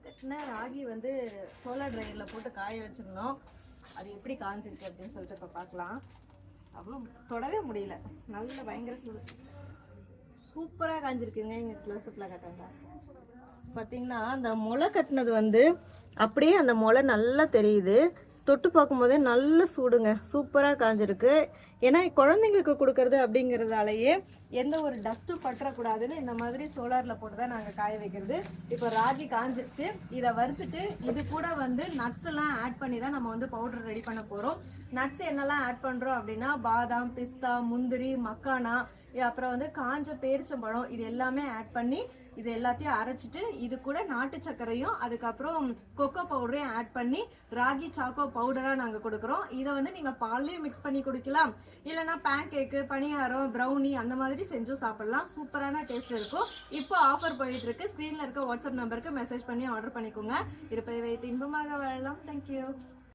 கட்டின ராகி வந்து சோலார் ட்ரையரில் போட்டு காய வச்சிருந்தோம். அது எப்படி காஞ்சிருக்கு அப்படின்னு சொல்லிட்டு இப்போ பார்க்கலாம். அவ்வளோ தொடவே முடியல, நல்ல பயங்கர சூப்பராக காஞ்சிருக்குங்க. இங்கே க்ளோஸ்அப்பில் கட்டாங்க பார்த்தீங்கன்னா அந்த முளை கட்டினது வந்து அப்படியே அந்த முளை நல்லா தெரியுது. தொட்டு பார்க்கும்போதே நல்ல சூடுங்க, சூப்பராக காஞ்சிருக்கு. ஏன்னா குழந்தைங்களுக்கு கொடுக்கறது அப்படிங்கிறதாலேயே எந்த ஒரு டஸ்ட்டும் பற்றக்கூடாதுன்னு இந்த மாதிரி சோலாரில் போட்டு தான் நாங்கள் காய வைக்கிறது. இப்போ ராகி காஞ்சிருச்சு. இதை வறுத்துட்டு இது கூட வந்து நட்ஸ் எல்லாம் ஆட் பண்ணி தான் நம்ம வந்து பவுடர் ரெடி பண்ண போகிறோம். நட்ஸ் என்னெல்லாம் ஆட் பண்ணுறோம் அப்படின்னா பாதாம், பிஸ்தா, முந்திரி, மக்கானா, அப்புறம் வந்து காஞ்ச பேரிச்சம்பழம், இது எல்லாமே ஆட் பண்ணி இது எல்லாத்தையும் அரைச்சிட்டு இது கூட நாட்டு சர்க்கரையும் அதுக்கப்புறம் கொக்கோ பவுடரையும் ஆட் பண்ணி ராகி சாக்கோ பவுடராக நாங்கள் கொடுக்குறோம். இதை வந்து நீங்கள் பால்லையும் மிக்ஸ் பண்ணி குடிக்கலாம், இல்லைனா பேன் கேக்கு, பணியாரம், ப்ரௌனி அந்த மாதிரி செஞ்சும் சாப்பிடலாம். சூப்பரான டேஸ்ட் இருக்கும். இப்போ ஆஃபர் போயிட்டு இருக்கு. ஸ்க்ரீனில் இருக்க வாட்ஸ்அப் நம்பருக்கு மெசேஜ் பண்ணி ஆர்டர் பண்ணிக்கோங்க. இருப்பதை வைத்து இன்பமாக வாழலாம். தேங்க்யூ.